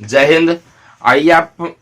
जय हिंद। आइए आप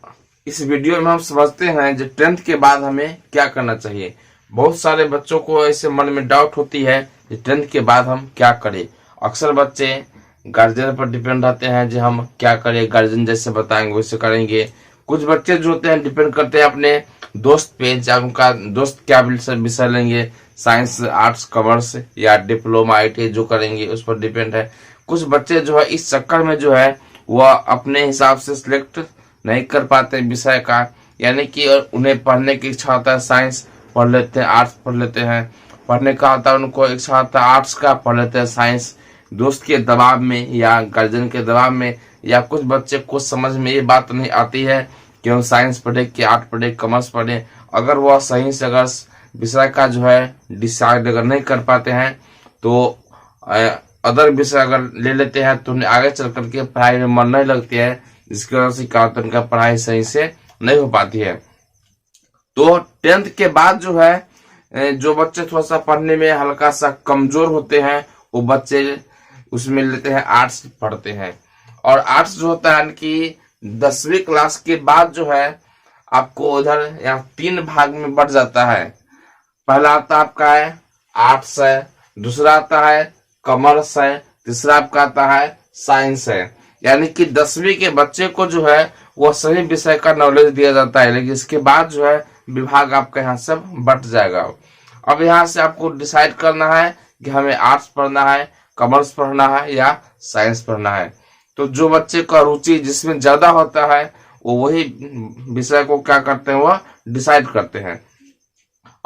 इस वीडियो में हम समझते हैं जो 10th के बाद हमें क्या करना चाहिए। बहुत सारे बच्चों को ऐसे मन में डाउट होती है कि 10th के बाद हम क्या करें। अक्सर बच्चे गार्जियन पर डिपेंड रहते हैं जो हम क्या करें, गार्जियन जैसे बताएंगे वैसे करेंगे। कुछ बच्चे जो होते हैं डिपेंड करते हैं अपने दोस्त पे, जब उनका दोस्त क्या विषय लेंगे, साइंस, आर्ट्स, कॉमर्स या डिप्लोमा, ITI जो करेंगे उस पर डिपेंड है। कुछ बच्चे जो है इस चक्कर में जो है वह अपने हिसाब से सिलेक्ट नहीं कर पाते विषय का, यानी कि उन्हें पढ़ने की इच्छा होता है साइंस पढ़ लेते हैं, आर्ट्स पढ़ लेते हैं, पढ़ने का होता है उनको इच्छा होता है आर्ट्स का, पढ़ लेते हैं साइंस। दोस्त के दबाव में या गार्जियन के दबाव में, या कुछ बच्चे को समझ में ये बात नहीं आती है कि हम साइंस पढ़े कि आर्ट पढ़े, कॉमर्स पढ़े। अगर वह सही से अगर विषय का जो है डिसाइड अगर नहीं कर पाते हैं तो अदर विषय अगर ले लेते हैं तो उन्हें आगे चल करके पढ़ाई में मन नहीं लगती है, जिसकी वजह से क्या होता है उनका पढ़ाई सही से नहीं हो पाती है। तो 10th के बाद जो है जो बच्चे थोड़ा सा पढ़ने में हल्का सा कमजोर होते हैं वो बच्चे उसमें लेते हैं आर्ट्स पढ़ते हैं। और आर्ट्स जो होता है कि 10वीं क्लास के बाद जो है आपको उधर या 3 भाग में बढ़ जाता है। पहला आता आपका है आर्ट्स है, दूसरा आता है कॉमर्स है, तीसरा आपका आता है साइंस है। यानी कि 10वीं के बच्चे को जो है वो सही विषय का नॉलेज दिया जाता है, लेकिन इसके बाद जो है विभाग आपका यहाँ से बढ़ जाएगा। अब यहाँ से आपको डिसाइड करना है कि हमें आर्ट्स पढ़ना है, कॉमर्स पढ़ना है या साइंस पढ़ना है। तो जो बच्चे का रुचि जिसमें ज्यादा होता है वो वही विषय को क्या करते हैं, वह डिसाइड करते हैं।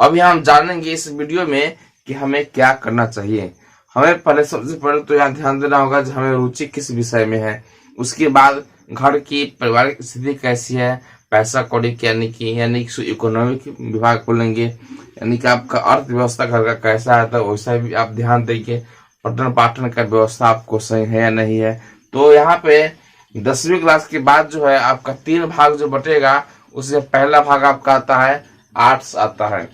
अब यहाँ हम जानेंगे इस वीडियो में कि हमें क्या करना चाहिए। हमें पहले सबसे पहले तो यहाँ ध्यान देना होगा कि हमें रुचि किस विषय में है। उसके बाद घर की पारिवारिक स्थिति कैसी है, पैसा कौड़ी यानी कि इकोनॉमिक विभाग बोलेंगे, यानी कि आपका अर्थव्यवस्था घर का कैसा है, तो वैसा भी आप ध्यान देंगे। पठन पाठन का व्यवस्था आपको सही है या नहीं है। तो यहाँ पे 10वीं क्लास के बाद जो है आपका 3 भाग जो बटेगा, उसमें पहला भाग आपका आता है आर्ट्स आता है।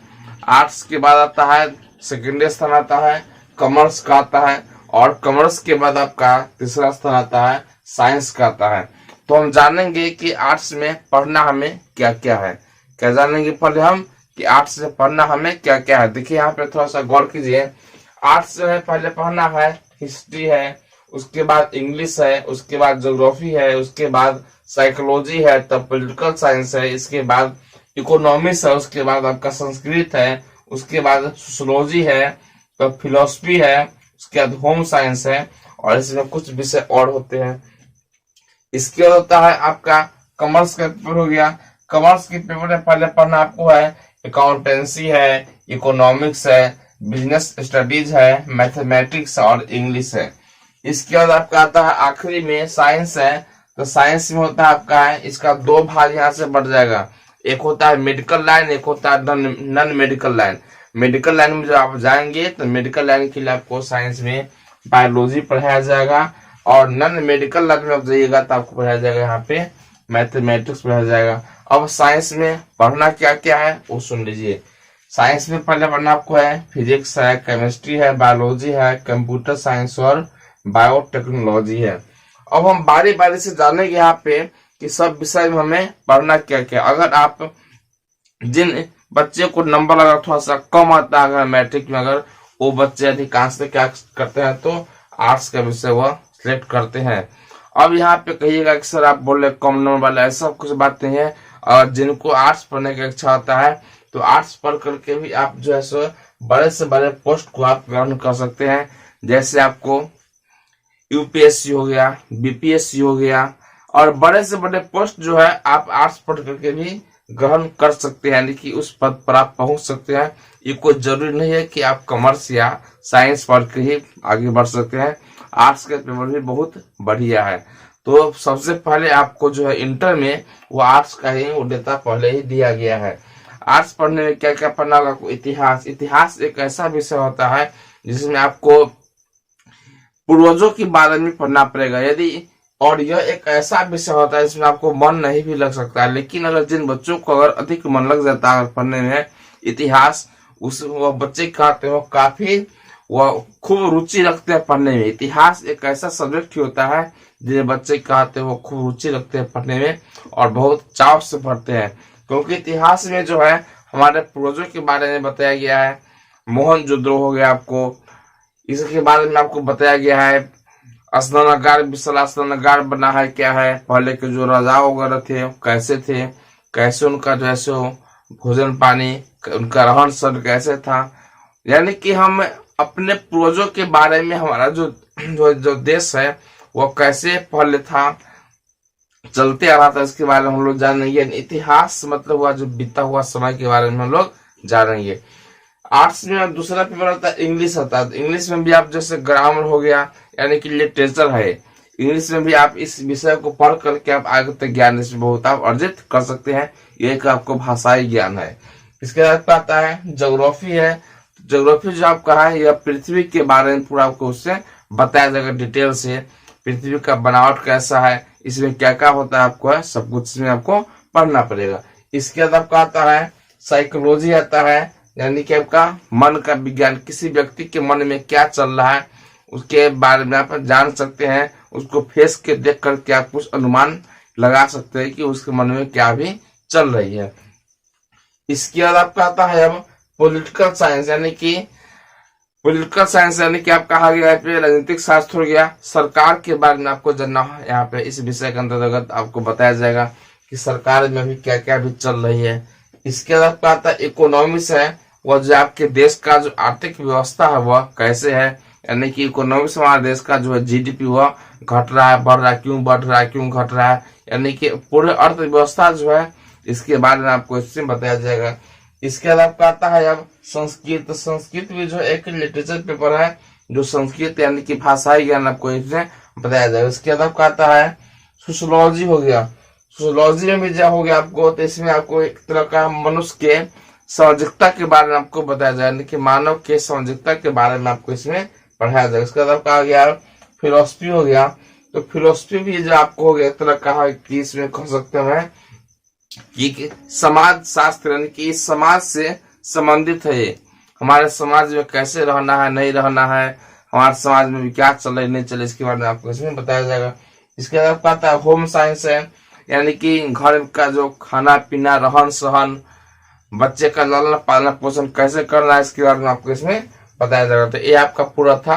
आर्ट्स के बाद आता है सेकेंडरी स्थान आता है कॉमर्स का आता है, और कॉमर्स के बाद आपका तीसरा स्थान आता है साइंस का आता है। तो हम जानेंगे कि आर्ट्स में पढ़ना हमें क्या क्या है। क्या जानेंगे पहले हम कि आर्ट्स में पढ़ना हमें क्या क्या है। देखिए यहाँ पे थोड़ा सा गौर कीजिए। आर्ट्स जो है पहले पढ़ना है हिस्ट्री है, उसके बाद इंग्लिश है, उसके बाद ज्योग्राफी है, उसके बाद साइकोलॉजी है, तब पॉलिटिकल साइंस है, इसके बाद इकोनॉमिक्स है, उसके बाद आपका संस्कृत है, उसके बाद सोशियोलॉजी है, तो फिलोसफी है, उसके बाद होम साइंस है, और इसमें कुछ विषय और होते हैं। इसके बाद होता है आपका कॉमर्स का पेपर हो गया। कॉमर्स के पेपर में पहले पढ़ना आपको है अकाउंटेंसी है, इकोनॉमिक्स है, बिजनेस स्टडीज है, मैथमेटिक्स और इंग्लिश है। इसके बाद आपका आता है आखिरी में साइंस है। तो साइंस में होता है आपका है इसका 2 भाग यहाँ से बढ़ जाएगा। एक होता है मेडिकल लाइन, एक होता है non medical line. Medical line में जब आप जाएंगे तो मेडिकल लाइन के लिए आपको साइंस में बायोलॉजी पढ़ाया जाएगा, और नॉन मेडिकल लाइन में आप जाइएगा तो आपको पढ़ाया जाएगा यहाँ पे मैथमेटिक्स पढ़ाया जाएगा। अब साइंस में पढ़ना क्या क्या है वो सुन लीजिए। साइंस में पहले पढ़ना आपको है फिजिक्स है, केमिस्ट्री है, बायोलॉजी है, कंप्यूटर साइंस और बायोटेक्नोलॉजी है। अब हम बारी बारी से जानेंगे यहाँ पे कि सब विषय में हमें पढ़ना क्या क्या। अगर आप जिन बच्चे को नंबर अगर थोड़ा सा कम आता है, अगर मैट्रिक में अगर वो बच्चे अधिकांश क्या करते हैं तो आर्ट्स का विषय वह सिलेक्ट करते हैं। अब यहाँ पे कहिएगा कि सर आप बोल रहे कम नंबर वाला, ऐसा कुछ बात नहीं है। और जिनको आर्ट्स पढ़ने की इच्छा होता है तो आर्ट्स पढ़ करके भी आप जो है सो बड़े से बड़े पोस्ट को आप ग्रहण कर सकते हैं। जैसे आपको UPSC हो गया, BPSC हो गया, और बड़े से बड़े पोस्ट जो है आप आर्ट्स पढ़ करके भी ग्रहण कर सकते हैं, यानी कि उस पद पर आप पहुंच सकते हैं। ये कोई जरूरी नहीं है कि आप कॉमर्स या साइंस पढ़ के ही आगे बढ़ सकते हैं। आर्ट्स का पेपर भी बहुत बढ़िया है। तो सबसे पहले आपको जो है इंटर में वो आर्ट्स का ही वो डेटा पहले ही दिया गया है। आर्ट्स पढ़ने में क्या क्या पढ़ना होगा, इतिहास। इतिहास एक ऐसा विषय होता है जिसमें आपको पूर्वजों के बारे में पढ़ना पड़ेगा। और यह एक ऐसा विषय होता है जिसमें आपको मन नहीं भी लग सकता है, लेकिन अगर जिन बच्चों को अगर अधिक मन लग जाता है पढ़ने में इतिहास, वह बच्चे कहते हो काफी वह खूब रुचि रखते हैं पढ़ने में। इतिहास एक ऐसा सब्जेक्ट होता है जिन्हें बच्चे कहते हैं वो खूब रुचि रखते हैं पढ़ने में और बहुत चाव से पढ़ते हैं, क्योंकि इतिहास में जो है हमारे पूर्वजों के बारे में बताया गया है। मोहनजोदड़ो हो गया, आपको इसके बारे में आपको बताया गया है। स्नानागार, विशाल स्नानागार बना है, क्या है, पहले के जो राजा वगैरह थे कैसे उनका जो है सो भोजन पानी, उनका रहन सहन कैसे था। यानी कि हम अपने पूर्वजों के बारे में, हमारा जो देश है वो कैसे पहले था, चलते आ रहा था, इसके बारे में हम लोग जानेंगे। इतिहास मतलब हुआ जो बीता हुआ समय के बारे में हम लोग जानेंगे। आर्ट्स में दूसरा पेपर होता है इंग्लिश होता है। इंग्लिश में भी आप जैसे ग्रामर हो गया, यानी कि लिटरेचर है, इंग्लिश में भी आप इस विषय को पढ़ करके आप आगे तक ज्ञान इसमें बहुत आप अर्जित कर सकते हैं। ये एक आपको भाषाई ज्ञान है। इसके बाद आता है ज्योग्राफी है। ज्योग्राफी जो आपका है यह पृथ्वी के बारे में पूरा आपको उससे बताया जाएगा डिटेल से। पृथ्वी का बनावट कैसा है, इसमें क्या क्या होता है, आपको है सब कुछ इसमें आपको पढ़ना पड़ेगा। इसके बाद आपका आता है साइकोलॉजी आता है, यानी कि आपका मन का विज्ञान, किसी व्यक्ति के मन में क्या चल रहा है उसके बारे में आप जान सकते हैं। उसको फेस के देख करके आप कुछ अनुमान लगा सकते हैं कि उसके मन में क्या भी चल रही है। इसके बाद आपका आता है अब पॉलिटिकल साइंस, यानी कि आप कहा गया है राजनीतिक शास्त्र हो गया। सरकार के बारे में आपको जानना है, यहाँ पे इस विषय के अंतर्गत आपको बताया जाएगा कि सरकार में भी क्या क्या भी चल रही है। इसके बाद आपका आता है इकोनॉमिक्स है, वह जो आपके देश का जो आर्थिक व्यवस्था है वह कैसे है, यानी कि इकोनॉमिक्स हमारे देश का जो है जीडीपी वह घट रहा है, बढ़ रहा है, क्यों बढ़ रहा है, क्यों घट रहा है, यानी कि पूरे अर्थव्यवस्था जो है इसके बारे में आपको इसमें बताया जाएगा। इसके बाद आपका आता है अब संस्कृत। संस्कृत भी जो एक लिटरेचर पेपर है, जो संस्कृत यानी कि भाषाई ज्ञान आपको इसमें बताया जाएगा। इसके बाद आपका आता है सोशियोलॉजी हो गया। सोशियोलॉजी में भी जो हो गया आपको, तो इसमें आपको एक तरह का मनुष्य के सामाजिकता के बारे में आपको बताया जाएगा, यानी कि मानव के सामाजिकता के बारे में आपको इसमें पढ़ाया जाएगा। इसके बाद आपका आ गया फिलोसफी हो गया। तो फिलोसफी भी जो आपको हो गया एक तरह का है कि इसमें कह सकते हैं कि समाज शास्त्र, यानी कि समाज से संबंधित है। ये हमारे समाज में कैसे रहना है, नहीं रहना है, हमारे समाज में भी क्या चले नहीं चले, इसके बारे में आपको इसमें बताया जाएगा। इसके बाद आपका आता है होम साइंस है, यानी कि घर का जो खाना पीना, रहन सहन, बच्चे का लालन पालन पोषण कैसे करना है, इसके बारे में आपको इसमें बताया जाएगा। तो ये आपका पूरा था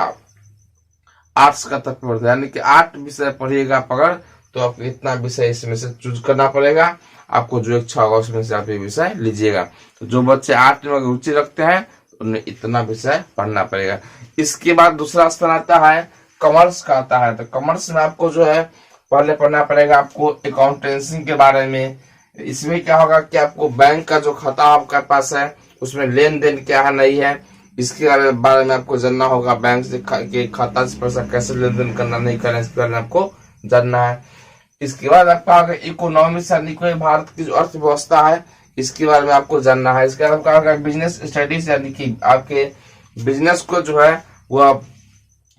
आर्ट्स का तत्व, यानी कि 8 विषय पढ़िएगा आप अगर, तो आपको इतना विषय इसमें से चूज करना पड़ेगा। आपको जो इच्छा होगा उसमें से आप ये विषय लीजिएगा। तो जो बच्चे 8 में रुचि रखते हैं उन्हें इतना विषय पढ़ना पड़ेगा। इसके बाद दूसरा स्थान आता है कॉमर्स का आता है। तो कॉमर्स में आपको जो है पहले पढ़ना पड़ेगा आपको अकाउंटेंसी के बारे में। इसमें क्या होगा कि आपको बैंक का जो खाता आपके पास है उसमें लेन देन क्या है नहीं है, इसके बारे में आपको जानना होगा। बैंक से के खाता से पैसा कैसे लेन देन करना नहीं करना, इसके बारे में आपको जानना है। इसके बाद आपका आगे इकोनॉमिक्स, यानी कि भारत की जो अर्थव्यवस्था है इसके बारे में आपको जानना है। इसके बाद आपका आगे बिजनेस स्टडीज, यानी कि आपके बिजनेस को जो है वह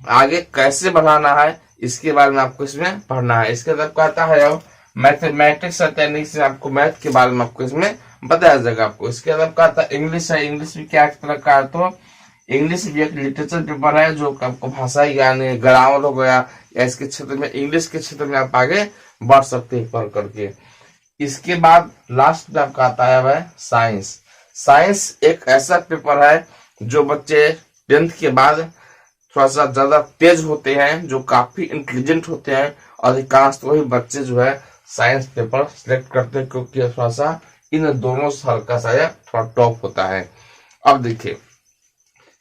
आगे कैसे बढ़ाना है, इसके बारे में आपको इसमें पढ़ना है। इसके बाद आपका आता है अब मैथमेटिक्स, यानी कि आपको मैथ के बारे में आपको इसमें बताया जाएगा आपको। इसके बाद आपका आता है इंग्लिश है। इंग्लिश भी क्या तरह का है, तो इंग्लिश भी एक लिटरेचर पेपर है जो आपको भाषाई ज्ञान, ग्रामर हो गया, या इसके क्षेत्र में, इंग्लिश के क्षेत्र में आप आगे बढ़ सकते हैं पढ़ करके। इसके बाद लास्ट में आपका आता है साइंस। साइंस एक ऐसा पेपर है जो बच्चे 10th के बाद थोड़ा सा ज्यादा तेज होते हैं, जो काफी इंटेलिजेंट होते हैं, अधिकांश तो वही बच्चे जो है साइंस पेपर सिलेक्ट करते हैं, क्योंकि थोड़ा सा इन दोनों से हल्का सा थोड़ा टॉप होता है। अब देखिए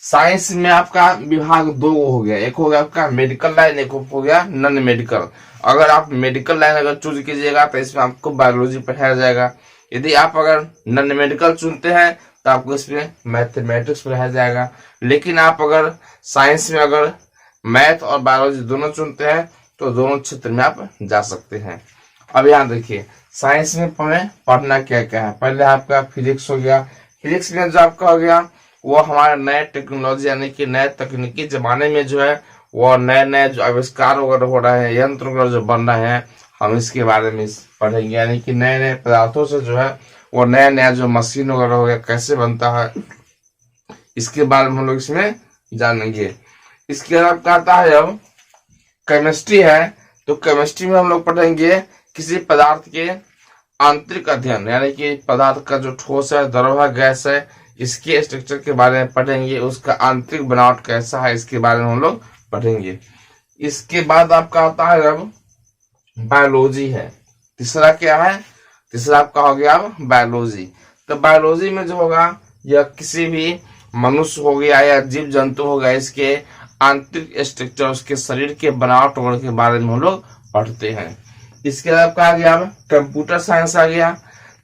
साइंस में आपका विभाग 2 हो गया, एक हो गया आपका मेडिकल लाइन, एक हो गया नॉन मेडिकल। अगर आप मेडिकल लाइन अगर चूज कीजिएगा तो इसमें आपको बायोलॉजी पढ़ाया जाएगा। यदि आप अगर नॉन मेडिकल चुनते हैं तो आपको इसमें मैथमेटिक्स पढ़ाया जाएगा। लेकिन आप अगर साइंस में अगर मैथ और बायोलॉजी दोनों चुनते हैं तो दोनों क्षेत्र में आप जा सकते हैं। अब यहाँ देखिए साइंस में पढ़ना क्या क्या है। पहले आपका फिजिक्स हो गया। फिजिक्स में जो आपका हो गया वो हमारे नए टेक्नोलॉजी, यानी कि नए तकनीकी जमाने में जो है वो नए नए जो आविष्कार वगैरह हो रहे हैं, यंत्र वगैरह जो बन रहे हैं, हम इसके बारे में पढ़ेंगे। यानी कि नए नए पदार्थों से जो है वो नया नया जो मशीन वगैरह हो गया कैसे बनता है, इसके बारे में हम लोग इसमें जानेंगे। इसके बाद आपका आता है अब केमिस्ट्री है। तो केमिस्ट्री में हम लोग पढ़ेंगे किसी पदार्थ के आंतरिक अध्ययन, यानी कि पदार्थ का जो ठोस है, द्रव है, गैस है, इसके स्ट्रक्चर के बारे में पढ़ेंगे। उसका आंतरिक बनावट कैसा है, इसके बारे में हम लोग पढ़ेंगे। इसके बाद आपका आता है अब बायोलॉजी है। तीसरा क्या है? तीसरा आपका हो गया अब बायोलॉजी। तो बायोलॉजी में जो होगा, यह किसी भी मनुष्य हो गया या जीव जंतु हो गया, इसके आंतरिक स्ट्रक्चर, उसके शरीर के बनावट वगैरह के बारे में हम लोग पढ़ते हैं। इसके बाद आपका आ गया अब कंप्यूटर साइंस आ गया।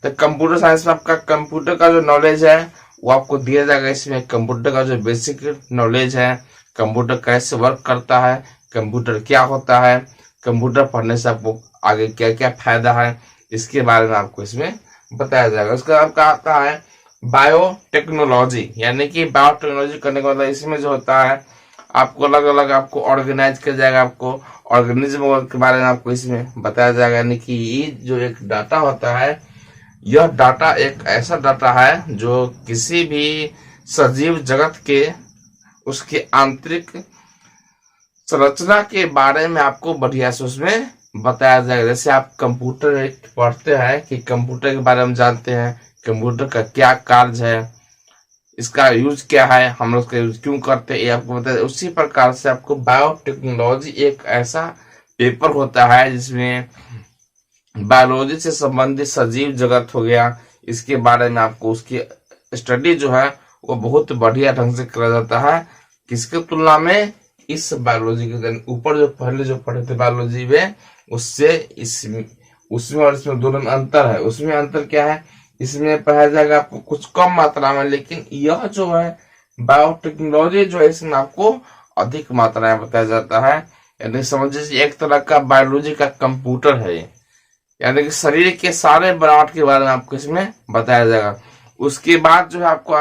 तो कंप्यूटर साइंस में आपका कंप्यूटर का जो नॉलेज है वो आपको दिया जाएगा। इसमें कंप्यूटर का जो बेसिक नॉलेज है, कंप्यूटर कैसे वर्क करता है, कंप्यूटर क्या होता है, कंप्यूटर पढ़ने से आपको आगे क्या क्या फायदा है, इसके बारे में आपको इसमें बताया जाएगा। उसका आपका आता है बायोटेक्नोलॉजी, यानी कि बायोटेक्नोलॉजी करने का मतलब इसमें जो होता है आपको अलग अलग आपको ऑर्गेनाइज किया जाएगा, आपको ऑर्गेनिज्म के बारे में आपको इसमें बताया जाएगा। यानी कि ये जो एक डाटा होता है, यह डाटा एक ऐसा डाटा है जो किसी भी सजीव जगत के उसके आंतरिक संरचना के बारे में आपको बढ़िया से उसमें बताया जाएगा। जैसे आप कंप्यूटर पढ़ते हैं कि कंप्यूटर के बारे में जानते हैं, कंप्यूटर का क्या कार्य है, इसका यूज क्या है, हम लोग इसका यूज क्यों करते हैं, ये आपको बताया। उसी प्रकार से आपको बायोटेक्नोलॉजी एक ऐसा पेपर होता है जिसमें बायोलॉजी से संबंधित सजीव जगत हो गया, इसके बारे में आपको उसकी स्टडी जो है वो बहुत बढ़िया ढंग से करा जाता है। किसके तुलना में? इस बायोलॉजी के ऊपर जो पहले जो पढ़े थे बायोलॉजी में, उससे उसमें और इसमें दोनों में अंतर है। उसमें अंतर क्या है? इसमें पढ़ाया जाएगा आपको कुछ कम मात्रा में, लेकिन यह जो है बायोटेक्नोलॉजी जो है इसमें आपको अधिक मात्रा में बताया जाता है। यानी समझिए एक तरह का बायोलॉजी का कंप्यूटर है, यानी कि शरीर के सारे बनावट के बारे में आपको इसमें बताया जाएगा। उसके बाद जो है आपको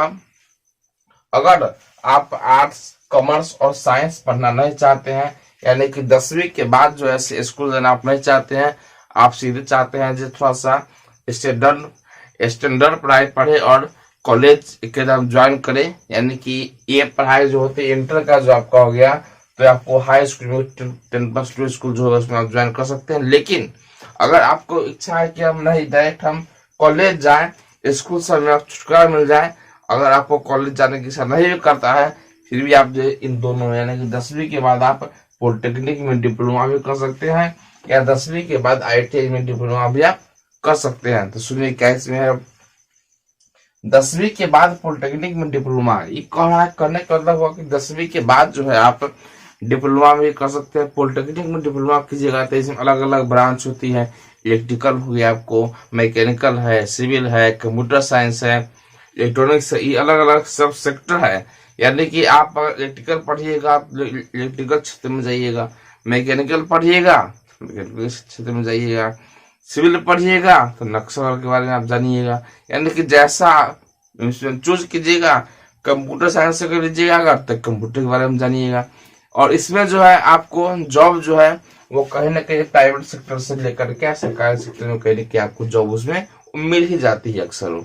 अगर आप आर्ट्स, कॉमर्स और साइंस पढ़ना नहीं चाहते हैं, यानी कि 10वीं के बाद जो है स्कूल जाना आप नहीं चाहते हैं, आप सीधे चाहते हैं जो थोड़ा सा स्टैंडर्ड पढ़ाई पढ़े और कॉलेज के ज्वाइन करें, यानी कि ये पढ़ाई जो होती है इंटर का जो आपका हो गया, तो आपको हाई स्कूल में 10+2 स्कूल जो होगा उसमें आप ज्वाइन कर सकते हैं। लेकिन अगर आपको इच्छा है कि हम नहीं डायरेक्ट हम कॉलेज जाएं, स्कूल से हमें छुटकारा मिल जाए, अगर आपको कॉलेज जाने की इच्छा नहीं करता है, फिर भी आप जो इन दोनों यानी कि 10वीं के बाद आप पॉलिटेक्निक में डिप्लोमा भी कर सकते हैं, या 10वीं के बाद ITI में डिप्लोमा भी आप कर सकते हैं। तो सुनिए क्या इसमें है, 10वीं के बाद पॉलिटेक्निक में डिप्लोमा, ये करने का मतलब हुआ कि 10वीं के बाद जो है आप डिप्लोमा भी कर सकते हैं। पॉलिटेक्निक में डिप्लोमा कीजिएगा तो इसमें अलग अलग ब्रांच होती है, इलेक्ट्रिकल हो गया, आपको मैकेनिकल है, सिविल है, कंप्यूटर साइंस है, इलेक्ट्रॉनिक्स है, ये अलग अलग सब सेक्टर है। यानी कि आप इलेक्ट्रिकल पढ़िएगा आप इलेक्ट्रिकल क्षेत्र में जाइएगा, मैकेनिकल पढ़िएगा मैकेनिकल क्षेत्र में जाइएगा, सिविल पढ़िएगा तो नक्शा के बारे में आप जानिएगा। यानी कि जैसा चूज कीजिएगा, कंप्यूटर साइंस से कर लीजिएगा अगर तो कंप्यूटर के बारे में जानिएगा। और इसमें जो है आपको जॉब जो है वो कहीं ना कहीं प्राइवेट सेक्टर से लेकर के सरकारी सेक्टर में कहीं ना कहीं आपको जॉब उसमें मिल ही जाती है अक्सर।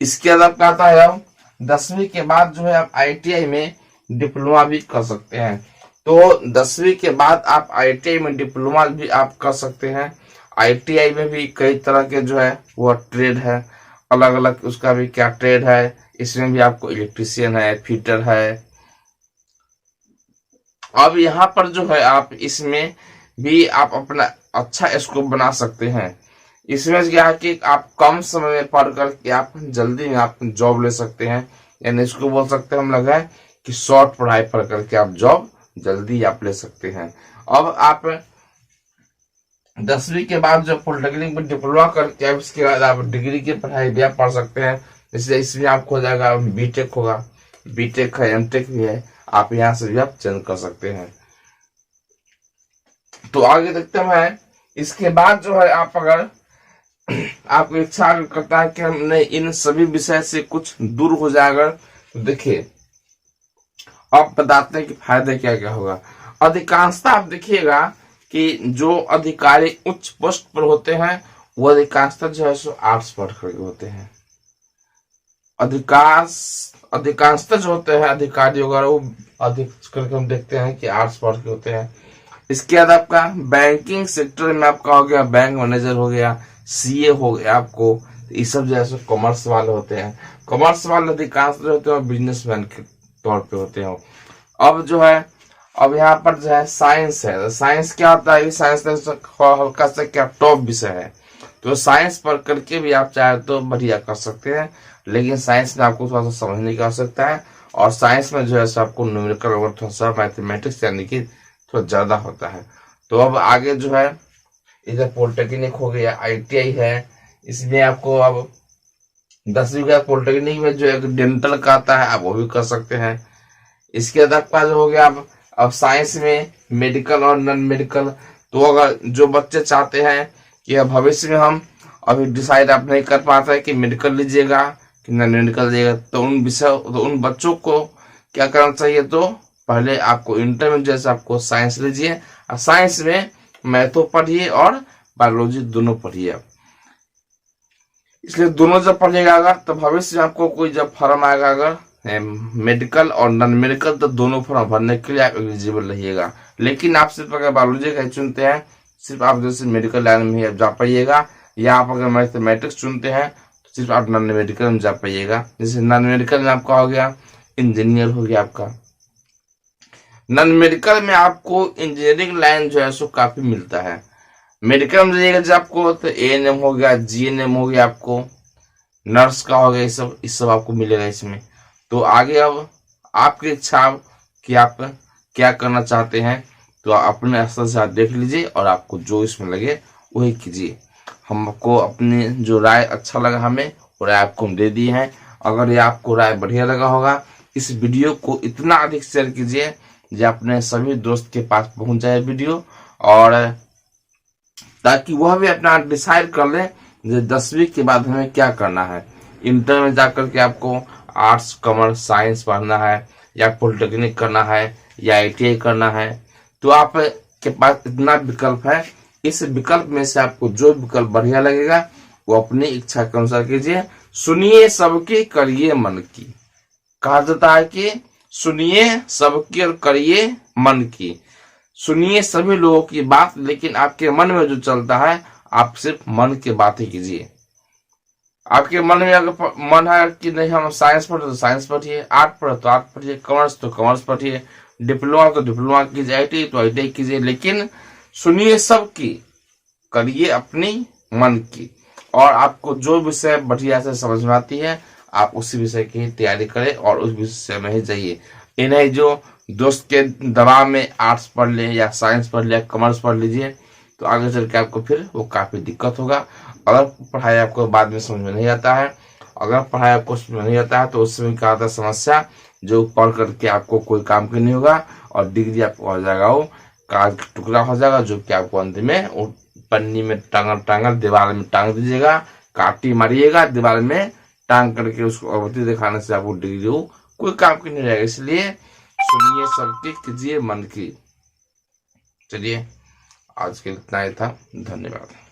इसके बाद आपका आता है अब 10वीं के बाद जो है आप ITI में डिप्लोमा भी कर सकते हैं। तो 10वीं के बाद आप ITI में डिप्लोमा भी आप कर सकते हैं। ITI में भी कई तरह के जो है वो ट्रेड है, अलग अलग उसका भी क्या ट्रेड है। इसमें भी आपको इलेक्ट्रीशियन है, फिटर है। अब यहाँ पर जो है आप इसमें भी आप अपना अच्छा स्कोप बना सकते हैं। इसमें क्या है कि आप कम समय में पढ़ करके आप जल्दी में आप जॉब ले सकते हैं, यानी इसको बोल सकते हैं हम लगा है कि शॉर्ट पढ़ाई पढ़ करके आप जॉब जल्दी आप ले सकते हैं। अब आप 10वीं के बाद जो पॉलिटेक्निक में डिप्लोमा करके आप इसके बाद आप डिग्री की पढ़ाई भी आप पढ़ सकते हैं। जैसे इसमें आपको हो जाएगा बीटेक होगा, बीटेक है, एमटेक भी है, आप यहाँ से भी आप चयन कर सकते हैं। तो आगे देखते हैं इसके बाद जो है आप अगर आपको इच्छा करता है कि हमने इन सभी विषय से कुछ दूर हो जाएगा, तो देखिए अब बताते हैं कि फायदे क्या क्या होगा। अधिकांशतः आप देखिएगा कि जो अधिकारी उच्च पोस्ट पर होते हैं वो अधिकांशतः जो है सो आर्ट्स पढ़ करके होते हैं। अधिकांशतः जो होते हैं अधिकारी वगैरह वो अधिक करके हम देखते हैं कि आर्ट्स पढ़ के होते हैं। इसके बाद आपका बैंकिंग सेक्टर में आपका हो गया बैंक मैनेजर हो गया, सीए हो गया आपको। ये सब जो है कॉमर्स वाले होते हैं। कॉमर्स वाले अधिकांश जो होते हैं बिजनेसमैन के तौर पे होते हैं। अब जो है अब यहाँ पर जो है साइंस है। साइंस क्या होता है? साइंस हल्का सा क्या टॉप विषय है, तो साइंस पढ़ करके भी आप चाहे तो बढ़िया कर सकते हैं, लेकिन साइंस में आपको थोड़ा सा समझने की आवश्यकता है। और साइंस में जो है आपको न्यूमेरिकल और थोड़ा सा मैथमेटिक्स यानी कि थोड़ा ज्यादा होता है। तो अब आगे जो है इधर पॉलिटेक्निक हो गया, ITI है, इसमें आपको अब 10वीं का पॉलिटेक्निक में जो है डेंटल का आता है, आप वो भी कर सकते हैं। इसके बाद आपका जो हो गया अब साइंस में मेडिकल और नॉन मेडिकल। तो अगर जो बच्चे चाहते हैं कि भविष्य में हम अभी डिसाइड आप नहीं कर पाते हैं कि मेडिकल लीजिएगा कि नॉन मेडिकल लीजिएगा, तो उन बच्चों को क्या करना चाहिए? तो पहले आपको इंटर में जैसे आपको साइंस लीजिए, और साइंस में मैथो पढ़िए और बायोलॉजी दोनों पढ़िए। इसलिए दोनों जब पढ़िएगा अगर, तो भविष्य में आपको कोई जब फॉर्म आएगा अगर मेडिकल और नॉन मेडिकल, तो दोनों फॉर्म भरने के लिए आप एलिजिबल रहिएगा। लेकिन आप सिर्फ अगर बायोलॉजी का चुनते हैं, सिर्फ आप जैसे मेडिकल लाइन में ही जा पाइएगा, या आप अगर मैथमेटिक्स चुनते हैं तो सिर्फ आप नॉन मेडिकल में जा पाइएगा। जैसे नॉन मेडिकल में आपका हो गया इंजीनियर हो गया आपका। नॉन मेडिकल में आपको इंजीनियरिंग लाइन जो है सो काफी मिलता है। मेडिकल में जाइएगा जब आपको तो ANM हो गया, GNM हो गया, आपको नर्स का हो गया, ये सब आपको मिलेगा इसमें। तो आगे अब आपकी इच्छा कि आप क्या करना चाहते हैं, तो अपने स्तर से आप देख लीजिए और आपको जो इसमें लगे वही कीजिए। हमको अपनी जो राय अच्छा लगा हमें, वो राय आपको हम दे दिए हैं। अगर ये आपको राय बढ़िया लगा होगा, इस वीडियो को इतना अधिक शेयर कीजिए जो अपने सभी दोस्त के पास पहुंच जाए वीडियो, और ताकि वह भी अपना डिसाइड कर ले जो 10वीं के बाद हमें क्या करना है। इंटर में जाकर के आपको आर्ट्स, कॉमर्स, साइंस पढ़ना है, या पॉलिटेक्निक करना है, या ITI करना है, तो आप के पास इतना विकल्प है। इस विकल्प में से आपको जो विकल्प बढ़िया लगेगा वो अपनी इच्छा के अनुसार कीजिए। सुनिए सबकी, करिए मन की। कहा जाता है कि सुनिए सबकी और करिए मन की। सुनिए सभी लोगों की बात, लेकिन आपके मन में जो चलता है आप सिर्फ मन की बात ही कीजिए। आपके मन में अगर मन है कि नहीं हम साइंस पढ़े तो साइंस पढ़िए, आर्ट पढ़े तो आर्ट पढ़िए, कॉमर्स तो कॉमर्स पढ़िए, डिप्लोमा तो डिप्लोमा कीजिए, ITI तो ITI कीजिए, लेकिन सुनिए सबकी, करिए अपनी मन की। और आपको जो विषय बढ़िया से समझ में आती है आप उसी विषय की तैयारी करें और उस विषय में ही जाइए। इन्हें जो दोस्त के दबाव में आर्ट्स पढ़ ले या साइंस पढ़ ले, कॉमर्स पढ़ लीजिए, तो आगे चल के आपको फिर वो काफी दिक्कत होगा। अगर पढ़ाई आपको बाद में समझ में नहीं आता है, अगर पढ़ाई आपको समझ में नहीं आता है, तो उसमें क्या होता है समस्या, जो पढ़ करके आपको कोई काम की नहीं होगा और डिग्री आपको हो जाएगा वो कागज का टुकड़ा हो जाएगा, जो कि आपको अंत में पन्नी में टांगल दीवार में टांग दीजिएगा, काटी मारिएगा दीवार में टांग करके, उसको अवधि दिखाने से आपको डिग्री कोई काम की नहीं रहेगा। इसलिए सुनिए सबकी, कीजिए मन की। चलिए आज के लिए इतना ही था, धन्यवाद।